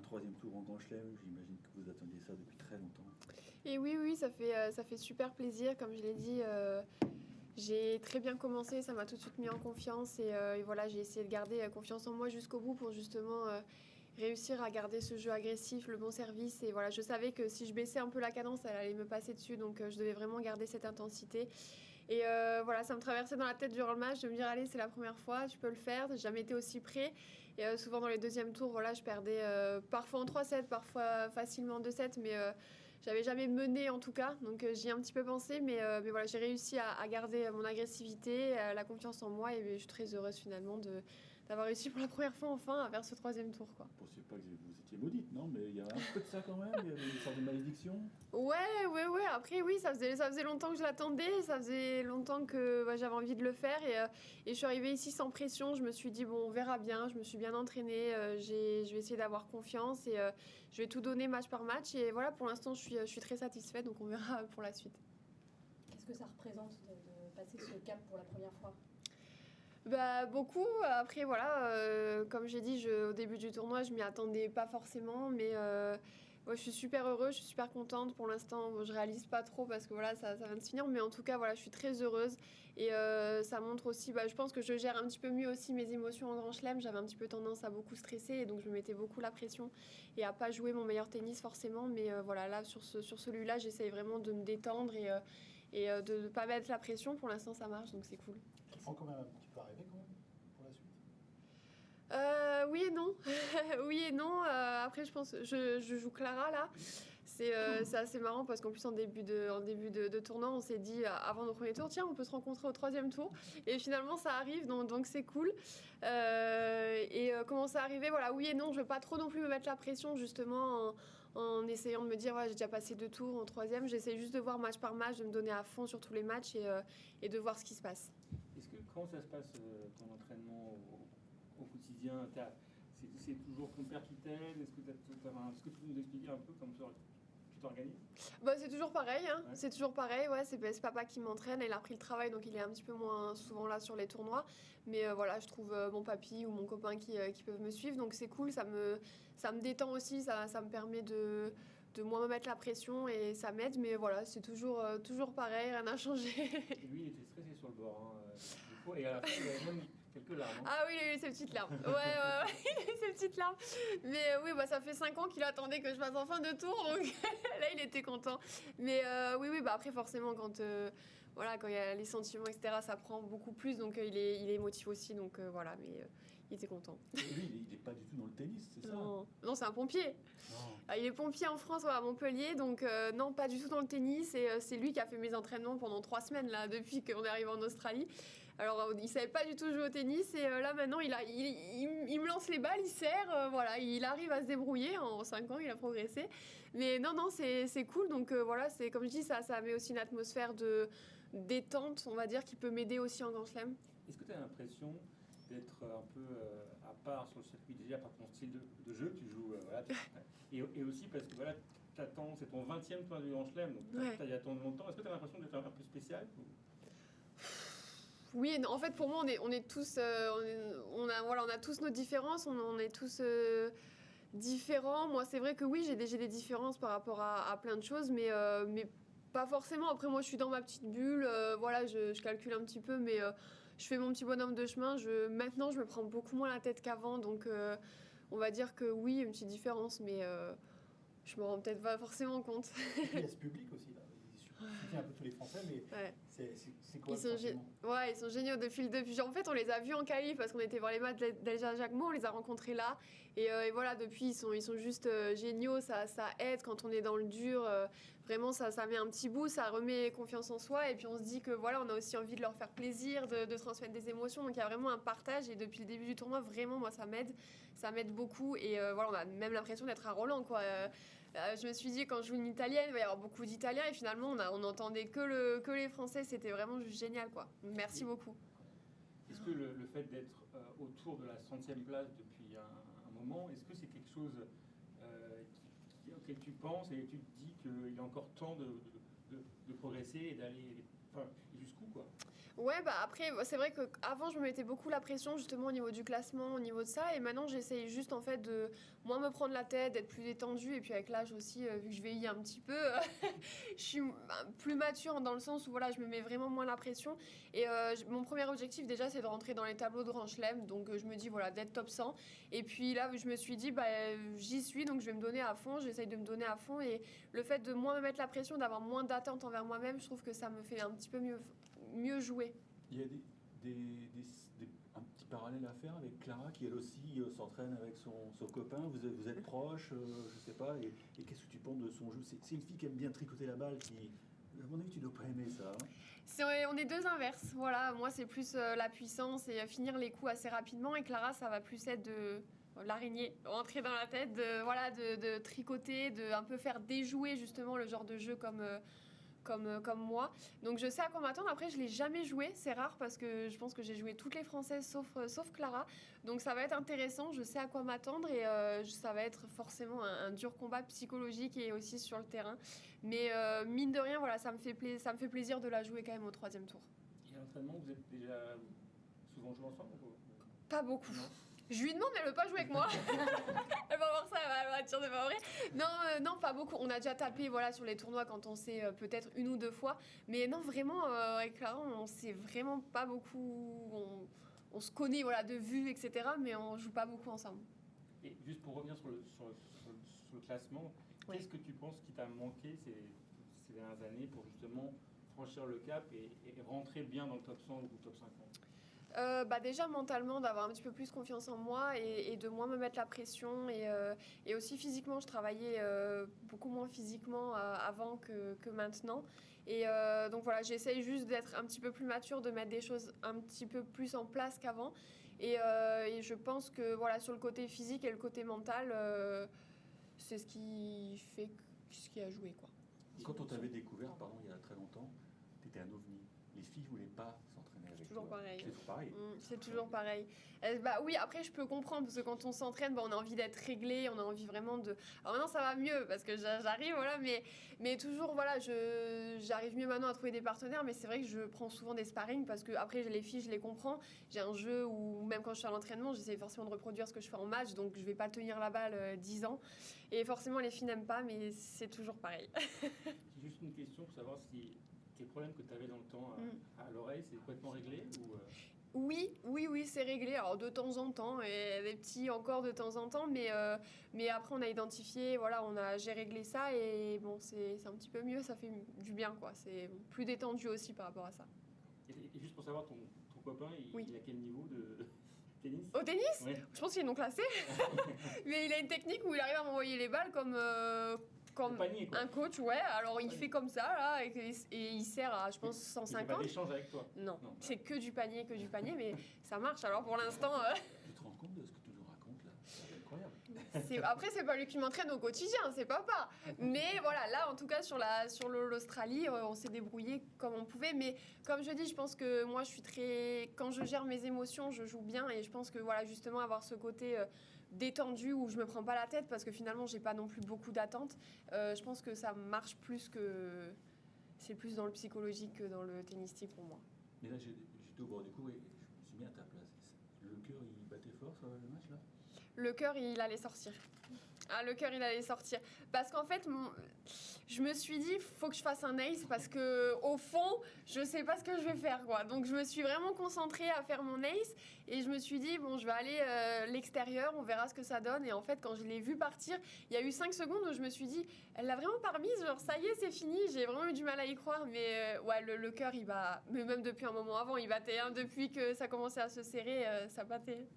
troisième tour en Grand Chelem, j'imagine que vous attendiez ça depuis très longtemps. Et oui, ça fait super plaisir. Comme je l'ai dit, j'ai très bien commencé, ça m'a tout de suite mis en confiance. Et voilà, j'ai essayé de garder confiance en moi jusqu'au bout pour justement réussir à garder ce jeu agressif, le bon service. Et voilà, je savais que si je baissais un peu la cadence, elle allait me passer dessus. Donc je devais vraiment garder cette intensité. Et voilà, ça me traversait dans la tête durant le match de me dire, allez, c'est la première fois, tu peux le faire. J'ai jamais été aussi près. Et souvent dans les deuxièmes tours, voilà, je perdais parfois en 3-7, parfois facilement en 2-7, mais j'avais jamais mené en tout cas. Donc j'y ai un petit peu pensé, mais voilà, j'ai réussi à garder mon agressivité, la confiance en moi, et je suis très heureuse finalement d'avoir réussi pour la première fois enfin à faire ce troisième tour, quoi. Je ne pensais pas que vous étiez maudite, non? Mais il y avait un peu de ça quand même, il y avait une sorte de malédiction. Ouais. Après, oui, ça faisait longtemps que je l'attendais. Ça faisait longtemps que j'avais envie de le faire. Et je suis arrivée ici sans pression. Je me suis dit, bon, on verra bien. Je me suis bien entraînée. Je vais essayer d'avoir confiance. Et je vais tout donner match par match. Et voilà, pour l'instant, je suis très satisfaite. Donc, on verra pour la suite. Qu'est-ce que ça représente de passer ce cap pour la première fois ? Bah, beaucoup. Après, voilà, comme j'ai dit, au début du tournoi, je m'y attendais pas forcément, mais ouais, je suis super heureuse, je suis super contente. Pour l'instant, bon, je réalise pas trop parce que voilà, ça vient de se finir, mais en tout cas, voilà, je suis très heureuse. Et ça montre aussi, je pense que je gère un petit peu mieux aussi mes émotions en Grand Chelem. J'avais un petit peu tendance à beaucoup stresser, et donc je me mettais beaucoup la pression et à pas jouer mon meilleur tennis forcément. Mais voilà, là, sur celui-là, j'essaye vraiment de me détendre et de ne pas mettre la pression. Pour l'instant, ça marche, donc c'est cool. Tu sens quand même un petit peu arriver quand même pour la suite? Oui et non. Oui et non. Après, je pense, je joue Clara là. C'est assez marrant parce qu'en plus, en début de tournoi, on s'est dit avant nos premiers tours, tiens, on peut se rencontrer au troisième tour. Et finalement, ça arrive, donc c'est cool. Comment ça arrivé? Voilà, oui et non. Je veux pas trop non plus me mettre la pression justement en essayant de me dire, ouais, j'ai déjà passé 2 tours en troisième. J'essaie juste de voir match par match, de me donner à fond sur tous les matchs et de voir ce qui se passe. Comment ça se passe ton entraînement au quotidien? C'est toujours ton père qui t'aide? Est-ce que tu peux nous expliquer un peu comment tu t'organises? C'est toujours pareil, hein. Ouais. C'est toujours pareil, ouais. C'est papa qui m'entraîne. Il a repris le travail, donc il est un petit peu moins souvent là sur les tournois. Mais voilà, je trouve mon papy ou mon copain qui peuvent me suivre, donc c'est cool. Ça me détend aussi, ça me permet de moins me mettre la pression et ça m'aide. Mais voilà, c'est toujours pareil, rien n'a changé. Et lui, il était stressé sur le bord, hein, des fois, et à la fin, il avait même quelques larmes. Hein. Ah oui, il a eu ses petites larmes. Ouais, il a eu ses petites larmes. Mais oui, ça fait 5 ans qu'il attendait que je passe en fin de tour, donc là, il était content. Mais oui, après, forcément, quand il y a les sentiments, etc., ça prend beaucoup plus, donc il est émotif aussi, donc voilà, mais il était content. Et lui, il n'est pas du tout dans le tennis, c'est ça? Non, c'est un pompier. Non. Il est pompier en France, à Montpellier, donc non, pas du tout dans le tennis. Et c'est lui qui a fait mes entraînements pendant 3 semaines, là, depuis qu'on est arrivé en Australie. Alors, il savait pas du tout jouer au tennis, et là, maintenant, il me lance les balles, il sert, voilà, il arrive à se débrouiller. En 5 ans, il a progressé. Mais non, c'est cool, donc voilà, c'est comme je dis, ça met aussi une atmosphère de détente, on va dire, qui peut m'aider aussi en Grand Chelem. Est-ce que tu as l'impression d'être un peu à part sur le circuit déjà par ton style de jeu? Tu joues, et aussi parce que voilà, c'est ton 20e tournoi du Grand Chelem, donc tu y attends longtemps. Est-ce que tu as l'impression d'être un peu spécial Oui, en fait, pour moi, on est tous, on a tous nos différences, on est tous différents. Moi, c'est vrai que oui, j'ai des différences par rapport à plein de choses, mais pas forcément. Après, moi, je suis dans ma petite bulle, voilà, je calcule un petit peu, mais je fais mon petit bonhomme de chemin. Maintenant, je me prends beaucoup moins la tête qu'avant, donc on va dire que oui, il y a une petite différence, mais je me rends peut-être pas forcément compte. Et puis il y a ce public aussi, là. Il soutient un peu tous les Français, mais Ouais. c'est quoi Ils le sont, sentiment? ils sont géniaux depuis. En fait, on les a vus en qualif parce qu'on était voir les matchs d'Elsa Jacquemot, on les a rencontrés là. Et voilà, depuis, ils sont juste géniaux. Ça aide quand on est dans le dur. Vraiment, ça met un petit bout, ça remet confiance en soi. Et puis, on se dit que voilà, on a aussi envie de leur faire plaisir, de transmettre des émotions. Donc, il y a vraiment un partage. Et depuis le début du tournoi, vraiment, moi, ça m'aide. Ça m'aide beaucoup. Et voilà, on a même l'impression d'être à Roland, quoi. Je me suis dit, quand je joue une italienne, il va y avoir beaucoup d'Italiens. Et finalement, on n'entendait que les Français. C'était vraiment juste génial, quoi. Merci beaucoup. Est-ce que le fait d'être autour de la 100e place depuis un moment, est-ce que c'est quelque chose auquel tu penses et tu te dis qu'il est encore temps de progresser et d'aller jusqu'où, quoi? Ouais, bah après, c'est vrai qu'avant, je me mettais beaucoup la pression justement au niveau du classement, au niveau de ça. Et maintenant, j'essaye juste en fait de moins me prendre la tête, d'être plus détendue. Et puis avec l'âge aussi, vu que je vieillis un petit peu, je suis plus mature dans le sens où voilà, je me mets vraiment moins la pression. Et mon premier objectif déjà, c'est de rentrer dans les tableaux de Grand Chelem. Donc je me dis voilà, d'être top 100. Et puis là, je me suis dit, bah, j'y suis, donc je vais me donner à fond. J'essaye de me donner à fond. Et le fait de moins me mettre la pression, d'avoir moins d'attente envers moi-même, je trouve que ça me fait un petit peu mieux jouer. Il y a un petit parallèle à faire avec Clara qui elle aussi s'entraîne avec son copain. Vous êtes proches, je sais pas. Et qu'est-ce que tu penses de son jeu? C'est une fille qui aime bien tricoter la balle. À mon avis, tu dois pas aimer ça. Hein. On est deux inverses. Voilà, moi c'est plus la puissance et finir les coups assez rapidement. Et Clara, ça va plus être de l'araignée, rentrer dans la tête, de tricoter, de un peu faire déjouer justement le genre de jeu comme moi. Donc je sais à quoi m'attendre. Après, je l'ai jamais joué. C'est rare parce que je pense que j'ai joué toutes les Françaises sauf Clara. Donc ça va être intéressant. Je sais à quoi m'attendre et ça va être forcément un dur combat psychologique et aussi sur le terrain. Mais mine de rien, voilà, ça me fait plaisir de la jouer quand même au 3e tour. Et à l'entraînement, vous êtes déjà souvent joué ensemble ou... Pas beaucoup. Non. Je lui demande, mais elle veut pas jouer avec moi. Elle va voir ça, elle va dire c'est pas vrai. Non, pas beaucoup. On a déjà tapé voilà, sur les tournois quand on s'est peut-être 1 ou 2 fois. Mais non, vraiment, avec Clara, on s'est vraiment pas beaucoup... On se connaît voilà, de vue, etc. Mais on joue pas beaucoup ensemble. Et juste pour revenir sur le classement, Ouais. qu'est-ce que tu penses qui t'a manqué ces dernières années pour justement franchir le cap et rentrer bien dans le top 100 ou top 50? Bah déjà mentalement d'avoir un petit peu plus confiance en moi et de moins me mettre la pression et aussi physiquement je travaillais beaucoup moins physiquement avant que maintenant et donc voilà j'essaye juste d'être un petit peu plus mature, de mettre des choses un petit peu plus en place qu'avant et je pense que voilà sur le côté physique et le côté mental c'est ce qui a joué quoi. Quand on t'avait découvert, pardon, il y a très longtemps, tu étais un ovni. Les filles voulaient pas s'entraîner avec Toujours toi. pareil. C'est toujours pareil. C'est toujours pareil. Bah oui, après je peux comprendre parce que quand on s'entraîne, bah, on a envie d'être réglé, on a envie vraiment de. Alors maintenant ça va mieux parce que j'arrive, voilà, mais toujours voilà, j'arrive mieux maintenant à trouver des partenaires, mais c'est vrai que je prends souvent des sparring parce que après les filles je les comprends. J'ai un jeu où même quand je suis à l'entraînement, j'essaie forcément de reproduire ce que je fais en match, donc je vais pas tenir la balle 10 ans. Et forcément les filles n'aiment pas, mais c'est toujours pareil. J'ai juste une question pour savoir si tes problèmes que tu avais dans le temps à l'oreille, c'est complètement réglé ou Oui, c'est réglé. Alors de temps en temps, et des petits encore de temps en temps, mais après on a identifié, voilà, j'ai réglé ça et bon, c'est un petit peu mieux, ça fait du bien quoi. C'est plus détendu aussi par rapport à ça. Et juste pour savoir, ton copain, Oui. il a quel niveau de tennis? Au tennis, Oui. je pense qu'il est non classé, mais il a une technique où il arrive à m'envoyer les balles comme Le panier, quoi. un coach, ouais. Alors il fait comme ça là et il sert à, je pense, Il fait pas 150. d'échange avec toi? Non, Non. c'est que du panier, mais ça marche. Alors pour l'instant. Tu te rends compte de ce que tu nous racontes là? C'est incroyable. Après, c'est pas lui qui m'entraîne au quotidien, c'est papa. Mais voilà, là, en tout cas, sur l'Australie, on s'est débrouillé comme on pouvait. Mais comme je dis, je pense que moi, quand je gère mes émotions, je joue bien. Et je pense que voilà, justement, avoir ce côté détendu où je me prends pas la tête parce que finalement, j'ai pas non plus beaucoup d'attentes. Je pense que ça marche plus que. C'est plus dans le psychologique que dans le tennistique pour moi. Mais là, j'étais au bord du cours et je me suis mis à ta place. Le cœur, il battait fort sur le match là? Le cœur, il allait sortir. Ah, le cœur, il allait sortir. Parce qu'en fait, je me suis dit, faut que je fasse un ace parce que au fond, je sais pas ce que je vais faire, quoi. Donc, je me suis vraiment concentrée à faire mon ace et je me suis dit, bon, je vais aller l'extérieur, on verra ce que ça donne. Et en fait, quand je l'ai vu partir, il y a eu 5 secondes où je me suis dit, elle l'a vraiment pas remise, genre ça y est, c'est fini. J'ai vraiment eu du mal à y croire, mais ouais, le cœur, il bat. Mais même depuis un moment avant, il battait. Hein, depuis que ça commençait à se serrer, ça battait.